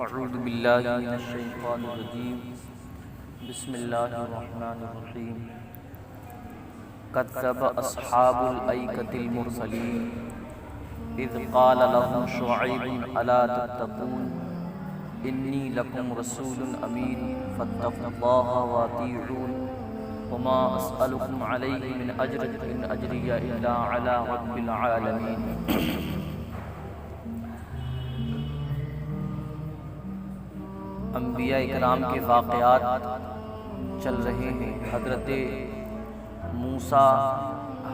اعوذ باللہ من الشیطان الرجیم بسم اللہ الرحمن الرحیم کذب اصحاب الایکۃ المرسلین اذ قال لهم شعیب الا تتقون انی لکم رسول امین فاتقوا اللہ واطیعون وما اسألکم علیہ من اجر ان اجری الا علی رب العالمین۔ انبیاء اکرام کے واقعات چل رہے ہیں۔ حضرت موسیٰ،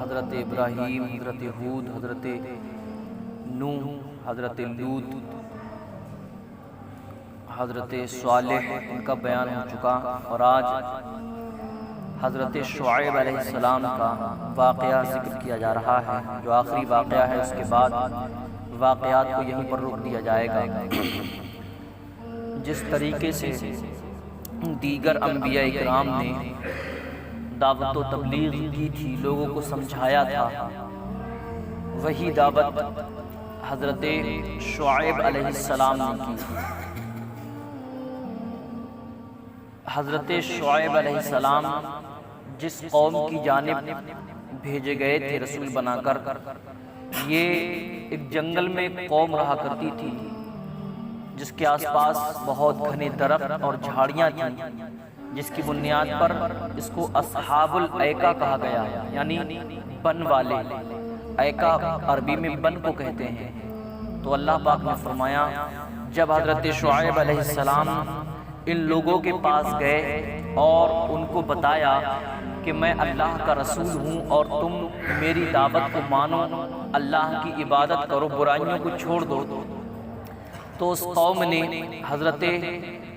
حضرت ابراہیم، حضرت ہود، حضرت نوح، حضرت لوط، حضرت صالح، ان کا بیان ہو چکا، اور آج حضرت شعیب علیہ السلام کا واقعہ ذکر کیا جا رہا ہے، جو آخری واقعہ ہے۔ اس کے بعد واقعات کو یہیں پر روک دیا جائے گا۔ جس طریقے سے دیگر انبیاء اکرام نے دعوت و تبلیغ کی تھی، لوگوں کو سمجھایا تھا، وہی دعوت حضرت شعیب علیہ السلام نے کی۔ حضرت شعیب علیہ السلام جس قوم کی جانب بھیجے گئے تھے رسول بنا کر، یہ ایک جنگل میں قوم رہا کرتی تھی جس کے آس پاس بہت گھنے درخت اور جھاڑیاں تھیں، جس کی بنیاد پر اس کو اصحاب الایکہ کہا گیا، یعنی بن والے۔ ایکہ عربی میں بن کو کہتے ہیں۔ تو اللہ پاک نے فرمایا، جب حضرت شعیب علیہ السلام ان لوگوں کے پاس گئے اور ان کو بتایا کہ میں اللہ کا رسول ہوں اور تم میری دعوت کو مانو، اللہ کی عبادت کرو، برائیوں کو چھوڑ دو، تو اس قوم نے حضرت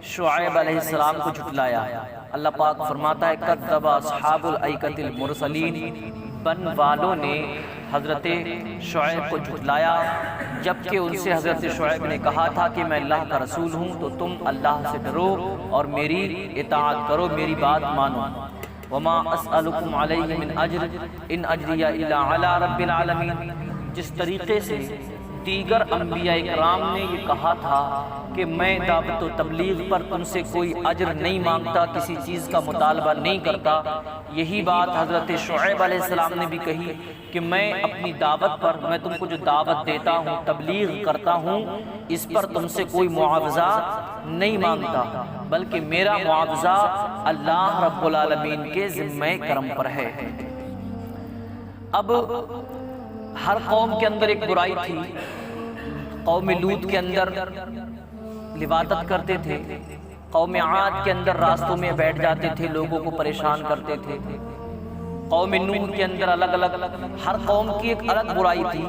شعیب علیہ السلام کو جھٹلایا۔ اللہ پاک فرماتا ہے کذب اصحاب الایکۃ المرسلین، بن والوں نے حضرت شعیب کو جھٹلایا، جبکہ ان سے حضرت شعیب نے کہا تھا کہ میں اللہ کا رسول ہوں، تو تم اللہ سے ڈرو اور میری اطاعت کرو، میری بات مانو۔ وما اسألکم علیہ من اجر ان اجری الا علی رب العالمین۔ جس طریقے سے دیگر انبیاء اکرام نے یہ کہا تھا کہ میں دعوت و تبلیغ پر تم سے کوئی اجر نہیں مانگتا، کسی چیز کا مطالبہ نہیں کرتا، یہی بات حضرت شعیب علیہ السلام نے بھی کہی کہ میں اپنی دعوت پر، میں تم کو جو دعوت دیتا ہوں، تبلیغ کرتا ہوں، اس پر تم سے کوئی معاوضہ نہیں مانگتا، بلکہ میرا معاوضہ اللہ رب العالمین کے ذمہ کرم پر ہے۔ اب ہر قوم کے اندر ایک برائی تھی۔ قوم لوط کے اندر لواطت کرتے تھے، قوم عاد کے اندر راستوں میں بیٹھ جاتے تھے، لوگوں کو پریشان کرتے تھے، قوم نوح کے اندر الگ الگ، ہر قوم کی ایک الگ برائی تھی۔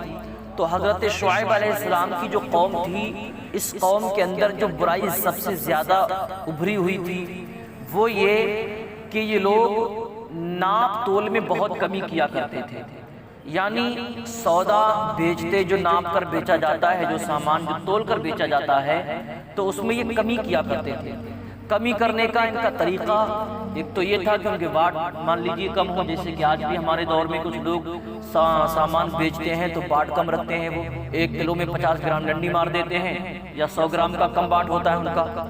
تو حضرت شعیب علیہ السلام کی جو قوم تھی، اس قوم کے اندر جو برائی سب سے زیادہ ابھری ہوئی تھی وہ یہ کہ یہ لوگ ناپ تول میں بہت کمی کیا کرتے تھے، یعنی سودا بیچتے، جو ناپ کر بیچا جاتا ہے، جو سامان جو تول کر بیچا جاتا ہے، تو اس میں یہ کمی کیا کرتے تھے۔ کمی کرنے کا ان کا طریقہ ایک تو یہ تھا کہ ان کے واٹ مان لیجیے کم ہو، جیسے کہ آج بھی ہمارے دور میں کچھ لوگ سامان بیچتے ہیں تو باٹ کم رکھتے ہیں، وہ 1 کلو میں 50 گرام ڈنڈی مار دیتے ہیں، یا 100 گرام کا کم باٹ ہوتا ہے ان کا۔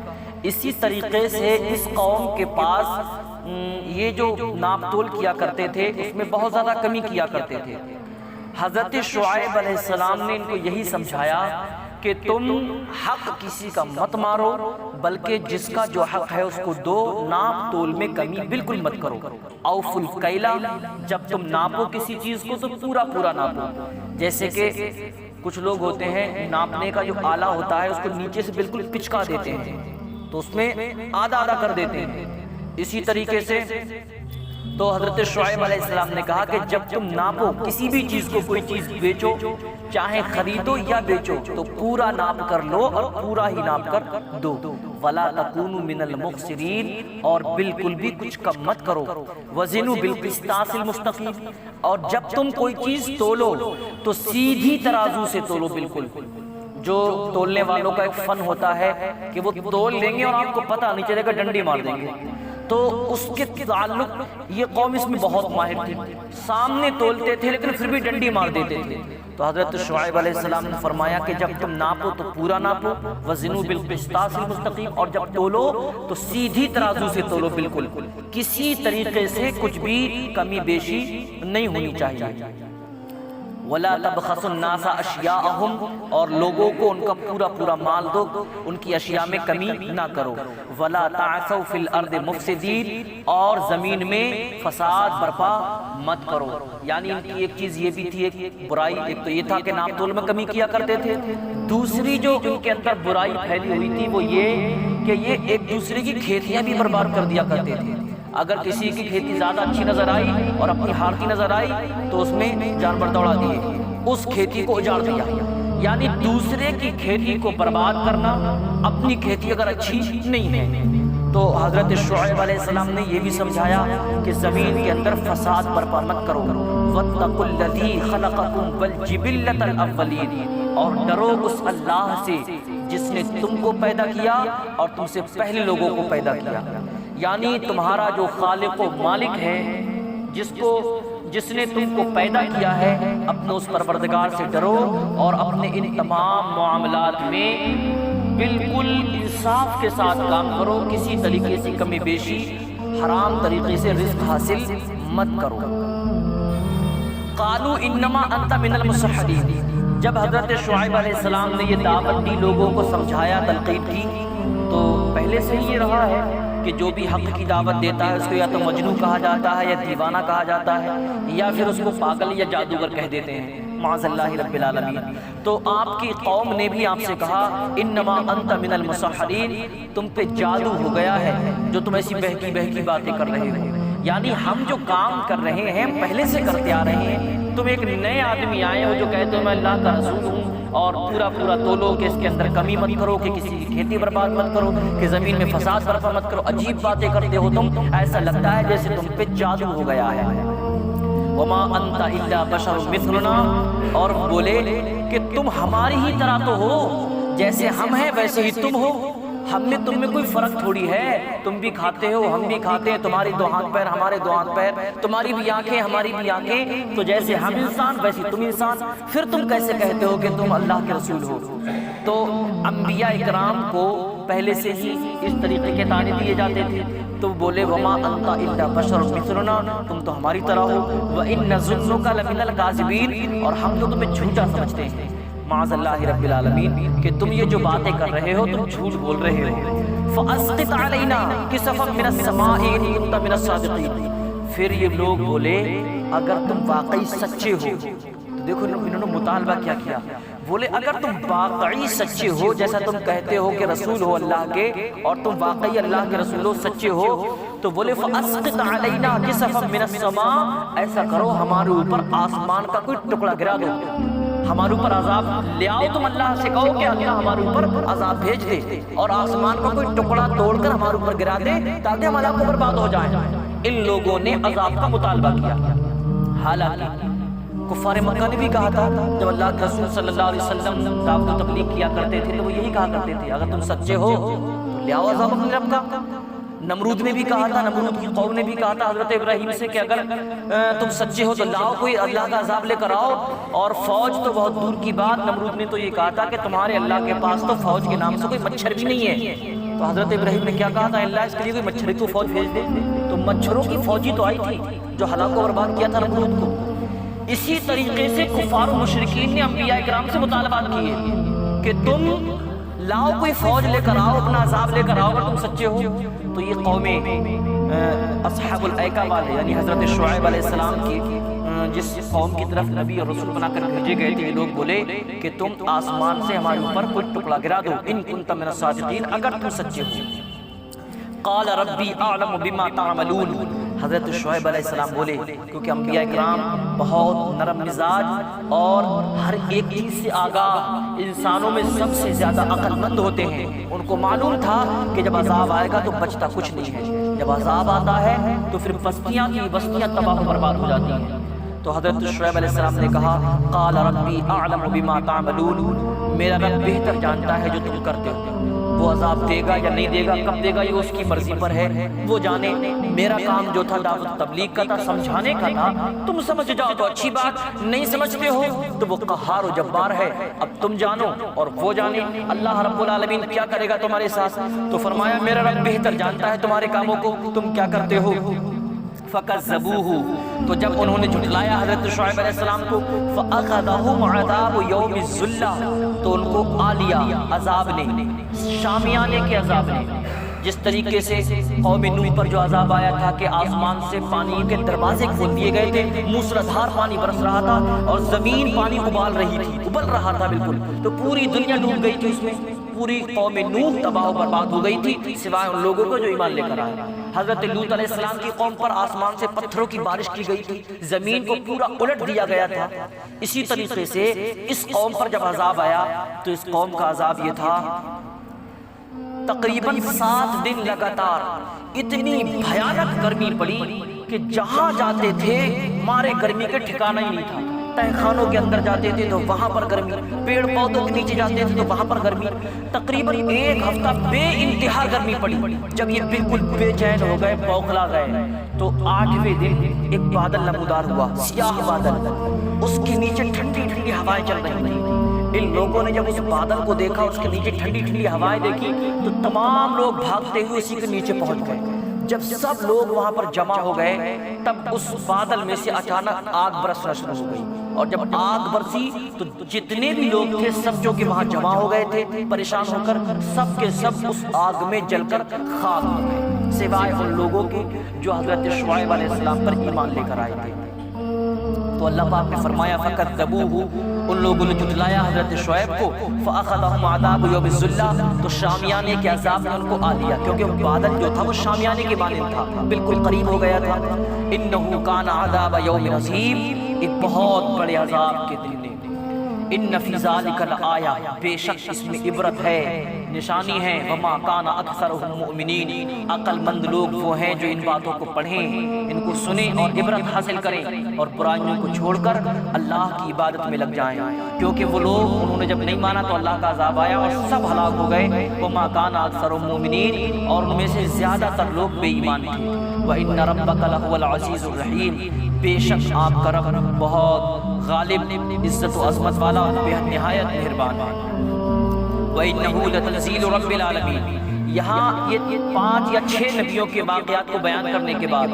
اسی طریقے سے اس قوم کے پاس یہ جو ناپ تول کیا کرتے تھے، اس میں بہت زیادہ کمی کیا کرتے تھے۔ حضرت شعیب علیہ السلام نے ان کو یہی سمجھایا کہ تم حق کسی کا مت مارو، بلکہ جس کا جو حق ہے اس کو دو، ناپ تول میں کمی بالکل مت کرو۔ اوفوا الکیل، جب تم ناپو کسی چیز کو تو پورا پورا ناپو۔ جیسے کہ کچھ لوگ ہوتے ہیں، ناپنے کا جو آلہ ہوتا ہے اس کو نیچے سے بالکل پچکا دیتے ہیں، تو اس میں آدھا آدھا کر دیتے ہیں۔ اسی طریقے سے تو حضرت شعیب علیہ السلام نے کہا کہ جب تم ناپو کسی بھی چیز کو، کوئی چیز بیچو، چاہے خریدو یا بیچو، تو پورا ناپ کر لو اور پورا ہی ناپ کر دو۔ وَلَا تَكُونُوا مِنَ الْمُخْسِرِينَ، اور بالکل بھی کچھ کم مت کرو۔ وَزِنُوا بِالْقِسْطَاسِ الْمُسْتَقِيمِ، اور جب تم کوئی چیز تولو تو سیدھی ترازو سے تولو۔ بالکل جو تولنے والوں کا ایک فن ہوتا ہے کہ وہ تول لیں گے اور آپ کو پتہ نہیں چلے گا، ڈنڈی مار دیں گے، تو اس کے تعلق یہ قوم اس میں بہت ماہر تھی۔ سامنے تولتے تھے لیکن پھر بھی ڈنڈی مار دیتے تھے، تو حضرت شعیب علیہ السلام نے فرمایا کہ جب تم ناپو تو پورا ناپو، وزنوا بالقسطاس المستقیم، اور جب تولو تو سیدھی ترازو سے تولو، بالکل کسی طریقے سے کچھ بھی کمی بیشی نہیں ہونی چاہیے۔ وَلَا تَبْخَسُوا النَّاسَ أَشْيَاءَهُمْ، اور لوگوں کو ان کا پورا پورا مال دو، ان کی اشیاء میں کمی نہ کرو۔ وَلَا تَعْثَوْا فِي الْأَرْضِ مُفْسِدِينَ، اور زمین میں فساد برپا مت کرو۔ یعنی ان کی ایک چیز یہ بھی تھی، ایک برائی، ایک تو یہ تھا کہ ناپ تول میں کمی کیا کرتے تھے، دوسری جو ان کے اندر برائی پھیلی ہوئی تھی وہ یہ کہ یہ ایک دوسرے کی کھیتیاں بھی برباد کر دیا کرتے تھے۔ اگر کسی کی کھیتی زیادہ اچھی نظر آئی اور اپنی ہارتی نظر آئی تو اس میں جانور دوڑا دیے، اس کھیتی کو اجاڑ دیا۔ یعنی دوسرے کی کھیتی کو برباد کرنا، اپنی کھیتی اگر اچھی نہیں ہے۔ تو حضرت شعیب علیہ السلام نے یہ بھی سمجھایا کہ زمین کے اندر فساد برپا مت کرو۔ وَاتَّقُوا الَّذِي خَلَقَكُمْ وَالْجِبِلَّةَ الْأَوَّلِينَ، اور ڈرو اس اللہ سے جس نے تم کو پیدا کیا اور تم سے پہلے لوگوں کو پیدا کیا۔ یعنی تمہارا جو خالق و مالک ہے، جس نے تم کو پیدا کیا ہے، اپنے اس پروردگار سے ڈرو اور اپنے ان تمام معاملات میں بالکل انصاف کے ساتھ کام کرو، کسی طریقے سے کمی بیشی، حرام طریقے سے رزق حاصل مت کرو۔ قالوا انما انت من المسحرین، جب حضرت شعیب علیہ السلام نے یہ دعوت دی، لوگوں کو سمجھایا، تلقین کی، تو پہلے سے ہی یہ رہا ہے کہ جو بھی حق کی دعوت دیتا ہے اس کو یا تو مجنون کہا جاتا ہے، یا دیوانہ کہا جاتا ہے، یا پھر اس کو پاگل یا جادوگر کہہ دیتے ہیں، معاذ اللہ رب العالمین۔ تو آپ کی قوم نے بھی آپ سے کہا انما انت من المسحرین، تم پہ جادو ہو گیا ہے جو تم ایسی بہکی بہکی باتیں کر رہے ہو۔ یعنی ہم جو کام کر رہے ہیں پہلے سے کرتے آ رہے ہیں، تم ایک نئے آدمی آئے ہو جو کہتے ہو میں اللہ کا رسول ہوں، اور پورا پورا تولو کہ اس کے اندر کمی مت کرو، کہ کسی کی کھیتی برباد مت کرو، کہ زمین میں فساد برپا مت کرو، عجیب باتیں کرتے ہو تم، ایسا لگتا ہے جیسے تم پہ جادو ہو گیا ہے۔ وما انت الا بشر مثلنا، اور بولے کہ تم ہماری ہی طرح تو ہو، جیسے ہم ہیں ویسے ہی تم ہو، ہم میں تم میں کوئی فرق تھوڑی ہے، تم بھی کھاتے ہو ہم بھی کھاتے ہیں، تمہاری دو ہاتھ پیر ہمارے دو ہاتھ پیر، تمہاری بھی آنکھیں ہماری بھی آنکھیں، تو جیسے ہم انسان ویسے تم انسان، پھر تم کیسے کہتے ہو کہ تم اللہ کے رسول ہو؟ تو انبیاء اکرام کو پہلے سے ہی اس طریقے کے طعنے دیے جاتے تھے، تو بولے وما انت الا بشر مثلنا، تم تو ہماری طرح ہو، وان نظنک لمن الکاذبین، اور ہم تو تمہیں جھوٹا سمجھتے ہیں، معاذ اللہ رب العالمین، کہ تم یہ جو باتیں کر رہے ہو تم جھوٹ بول رہے ہو۔ فاسقط علینا کسفا من السماء ان کنت من الصادقین، پھر یہ لوگ بولے اگر تم واقعی سچے ہو، تو دیکھو انہوں نے مطالبہ کیا کیا، بولے اگر تم واقعی سچے ہو، جیسا تم کہتے ہو کہ رسول ہو اللہ کے، اور تم واقعی اللہ کے رسول ہو، سچے ہو، تو بولے فاسقط علینا کسفا من السماء، ایسا کرو ہمارے اوپر آسمان کا کوئی ٹکڑا گرا دو، ہمارے اوپر عذاب لے آؤ، تم اللہ سے کہو کہ اللہ ہمارے اوپر عذاب بھیج دے، اور آسمان کا کوئی ٹکڑا توڑ کر ہمارے اوپر گرا دے تاکہ ہم اللہ کو برباد ہو جائیں۔ ان لوگوں نے عذاب کا مطالبہ کیا۔ حالانکہ کفار مکہ نے بھی کہا تھا، جب اللہ کے رسول صلی اللہ علیہ وسلم دعوت و تبلیغ کیا کرتے تھے تو وہ یہی کہا کرتے تھے اگر تم سچے ہو تو لے آؤ عذاب اپنے رب کا۔ نمرود نے بھی کہا تھا، نمرود کی قوم نے بھی کہا تھا حضرت ابراہیم سے کہ اگر تم سچے ہو تو لاؤ کوئی اللہ کا عذاب لے کر آؤ، اور فوج تو بہت دور کی بات، نمرود نے تو یہ کہا تھا کہ تمہارے اللہ کے پاس تو فوج کے نام سے کوئی مچھر بھی نہیں ہے۔ تو حضرت ابراہیم نے کیا کہا تھا، اللہ اس کے لیے کوئی مچھر تو فوج بھیج دے، تو مچھروں کی فوجی تو آئی تھی جو ہلاک و برباد کیا تھا نمرود کو۔ اسی طریقے سے کفار و مشرکین نے انبیاء کرام سے مطالبات کیے کہ تم لاؤ کوئی فوج لے کر آؤ، اپنا عذاب لے کر آؤ اگر تم سچے ہو۔ تو یہ قومیں اصحاب الایکہ والے یعنی حضرت شعیب علیہ السلام کی جس قوم کی طرف نبی اور رسول بنا کر بھیجے گئے تھے، یہ لوگ بولے کہ تم آسمان سے ہمارے اوپر کوئی ٹکڑا گرا دو، ان کنت من الصادقین، اگر تم سچے ہو۔ قال ربی اعلم بما تعملون، حضرت شعیب علیہ السلام بولے کیونکہ انبیاء کرام بہت نرم مزاج اور ہر ایک چیز سے آگاہ، انسانوں میں سب سے زیادہ عقل مند ہوتے ہیں، ان کو معلوم تھا کہ جب عذاب آئے گا تو بچتا کچھ نہیں ہے، جب عذاب آتا ہے تو پھر بستیاں کی بستیاں تباہ و برباد ہو جاتی ہیں۔ تو حضرت شعیب علیہ السلام نے کہا قال ربی اعلم بما تعملون، میرا رب بہتر جانتا ہے جو تم کرتے ہو، وہ عذاب دے گا یا نہیں دے گا، کب دے گا یہ اس کی مرضی پر ہے، وہ جانے۔ میرا کام جو تھا دعوت تبلیغ کا تھا، سمجھانے کا تھا، تم سمجھ جاؤ تو اچھی بات، نہیں سمجھتے ہو تو وہ قہار و جبار ہے، اب تم جانو اور وہ جانے اللہ رب العالمین کیا کرے گا تمہارے ساتھ۔ تو فرمایا میرا رب بہتر جانتا ہے تمہارے کاموں کو، تم کیا کرتے ہو۔ فَكَذَّبُوهُ، تو جب انہوں نے جھٹلایا حضرت شعیب علیہ السلام کو، فَأَخَذَهُمْ عَذَابُ يَوْمِ الظُّلَّةِ، تو ان کو آ لیا عذاب نے، شامیانے کے عذاب نے۔ جس طریقے سے قوم نوح پر جو عذاب آیا تھا کہ آسمان سے پانی کے دروازے کھول دیے گئے تھے، موسلادھار پانی برس رہا تھا اور زمین پانی ابال رہا تھا بالکل، تو پوری دنیا ڈوب گئی تھی اس میں، پوری قوم نوح تباہ و برباد ہو گئی تھی سوائے ان لوگوں کو جو ایمان لے کر آئے۔ حضرت لوط علیہ السلام کی قوم پر آسمان سے پتھروں کی بارش کی گئی تھی، زمین کو پورا الٹ دیا گیا تھا۔ اسی طریقے سے اس قوم پر جب عذاب آیا تو اس قوم کا عذاب یہ تھا، تقریباً 7 دن لگاتار اتنی بھیانک گرمی پڑی کہ جہاں جاتے تھے مارے گرمی کے ٹھکانہ ہی نہیں تھا۔ تہ خانوں کے اندر جاتے تھے تو وہاں پر گرمی، پیڑ پودوں کے نیچے جاتے تھے تو وہاں پر گرمی، تقریباً 1 ہفتہ بے انتہا گرمی پڑی۔ جب یہ بالکل بے چین ہو گئے، بوکھلا گئے، تو 8ویں دن ایک بادل نمودار ہوا، سیاہ بادل، اس کے نیچے ٹھنڈی ٹھنڈی ہوائیں چل رہی تھیں۔ ان لوگوں نے جب اس بادل کو دیکھا، اس کے نیچے ٹھنڈی ٹھنڈی ہوائیں دیکھی، تو تمام لوگ بھاگتے ہوئے اسی کے نیچے پہنچ گئے۔ جب سب لوگ وہاں پر جمع ہو گئے تب اس بادل میں سے اچانک آگ برسنا شروع ہو گئی، اور جب آگ برسی تو جتنے بھی لوگ تھے سب جو کہ وہاں جمع ہو گئے تھے پریشان ہو کر، سب کے سب اس آگ میں جل کر خاک ہو گئے، سوائے ان لوگوں کے جو حضرت شعیب علیہ السلام پر ایمان لے کر آئے تھے۔ تو اللہ پاک نے فرمایا فَكَذَّبُوهُ، ان لوگوں نے جھٹلایا حضرت شعیب کو، فَأَخَذَهُمْ عَذَابُ يَوْمِ الظُّلَّةِ، تو شامیانے کے عذاب نے ان کو آ لیا، کیونکہ بادل جو تھا وہ شامیانے کے مانند تھا، بالکل قریب ہو گیا تھا۔ إِنَّهُ كَانَ عَذَابَ يَوْمٍ عَظِيمٍ، ایک بہت بڑے عذاب کے دن نے۔ ان فی ذالک الآیہ، بے شک اس میں عبرت ہے، نشانی ہے، وما کان اکثرهم مؤمنین، عقل مند لوگ وہ ہیں جو ان باتوں کو پڑھیں، ان کو سنیں اور عبرت حاصل کریں، اور برائیوں کو چھوڑ کر اللہ کی عبادت میں لگ جائیں، کیونکہ وہ لوگ انہوں نے جب نہیں مانا تو اللہ کا عذاب آیا اور سب ہلاک ہو گئے۔ وما کان اکثرهم مؤمنین، اور ان میں سے زیادہ تر لوگ بے ایمان تھے۔ وان ربک لہو العزیز الرحیم، بے شک آپ کا رب بہت غالب، عزت و عظمت والا، بے نہایت مہربان ہے۔ وَإِنَّهُ لَتَنزِيلُ رَبِّ الْعَالَمِينَ، یہاں یہ 5 یا 6 نبیوں کے واقعات کو بیان کرنے کے بعد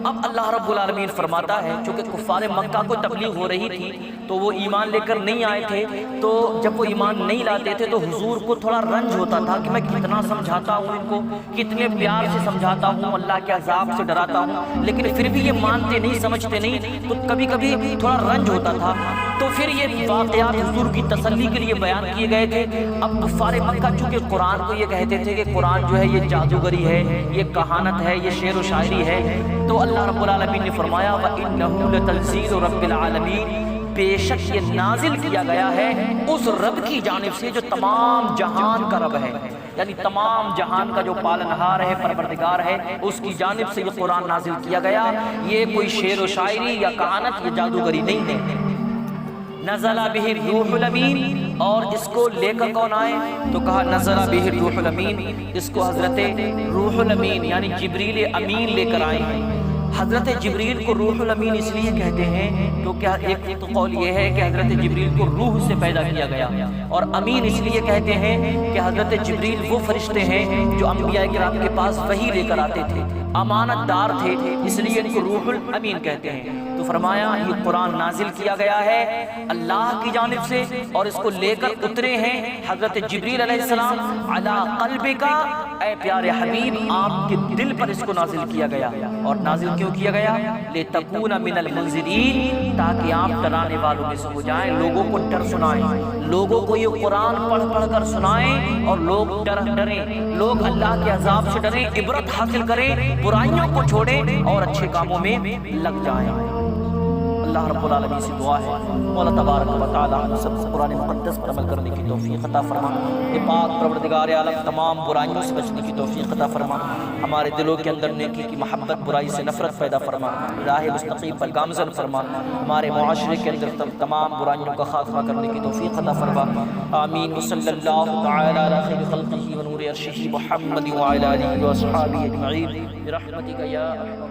اب اللہ رب العالمین فرماتا ہے، چونکہ کفار مکہ کو تبلیغ ہو رہی تھی تو وہ ایمان لے کر نہیں آئے تھے، تو جب وہ ایمان نہیں لاتے تھے تو حضور کو تھوڑا رنج ہوتا تھا کہ میں کتنا سمجھاتا ہوں ان کو، کتنے پیار سے سمجھاتا ہوں، اللہ کے عذاب سے ڈراتا ہوں، لیکن پھر بھی یہ مانتے نہیں، سمجھتے نہیں، تو کبھی کبھی تھوڑا رنج ہوتا تھا۔ تو پھر یہ واقعات حضور کی تسلی کے لیے بیان کیے گئے تھے۔ اب کفار مکہ چونکہ قرآن کو یہ کہتے تھے کہ قرآن جو ہے یہ جادوگری ہے، یہ کہانت ہے، یہ شعر و شاعری ہے، تو اللہ رب العالمین نے فرمایا وَإِنَّهُ لَتَنزِيلُ رَبِّ الْعَالَمِينَ، بے شک یہ نازل کیا گیا ہے اس رب کی جانب سے جو تمام جہان کا رب ہے، یعنی تمام جہان کا جو پالنہار ہے، پروردگار ہے، اس کی جانب سے یہ قرآن نازل کیا گیا۔ یہ کوئی شعر و شاعری یا کہانت یا جادوگری نہیں ہے۔ نزل بہ الروح الامین، اور اس کو لے کر کون آئے تو کہا نزل بہ الروح الامین، اس کو حضرت روح الامین یعنی جبریل امین لے کر آئے ہیں۔ حضرت جبریل کو روح الامین اس لیے کہتے ہیں کیونکہ ایک تو قول یہ ہے کہ حضرت جبریل کو روح سے پیدا کیا گیا، اور امین اس لیے کہتے ہیں کہ حضرت جبریل وہ فرشتے ہیں جو انبیاء کرام کے پاس وحی لے کر آتے تھے، امانت دار تھے، اس لیے ان کو روح الامین کہتے ہیں۔ تو فرمایا یہ قرآن نازل کیا گیا ہے اللہ کی جانب سے، اور اس کو لے کر اترے ہیں حضرت جبریل علیہ السلام علی قلبک، اے پیارے حبیب آپ کے دل پر اس کو نازل کیا گیا۔ اور نازل کیوں کیا گیا؟ لِتَكُونَ مِنَ الْمُنذِرِينَ، تاکہ آپ ڈرانے والوں میں سے ہو جائیں، لوگوں کو ڈر سنائیں، لوگوں کو یہ قرآن پڑھ پڑھ کر سنائیں اور لوگ ڈریں، لوگ اللہ کے عذاب سے ڈریں، عبرت حاصل کریں، برائیوں کو چھوڑیں اور اچھے کاموں میں لگ جائیں۔ اللہ رب العالمین سے دعا ہے مولا تبارک و تعالی ہم سب کو قرآن مقدس پر عمل کرنے کی توفیق عطا فرما، اے پاک پروردگار عالم تمام برائیوں سے بچنے کی توفیق عطا فرما، ہمارے دلوں کے اندر نیکی کی محبت، برائی سے نفرت پیدا فرما، راہ مستقیم پر گامزن فرما، ہمارے معاشرے کے اندر تمام برائیوں کا خاتمہ کرنے کی توفیق عطا فرما، آمین۔ وصلی اللہ تعالی علی خیر خلقہ ونور عرشہ محمد وعلی آلہ واصحابہ اجمعین برحمتک یا ارحم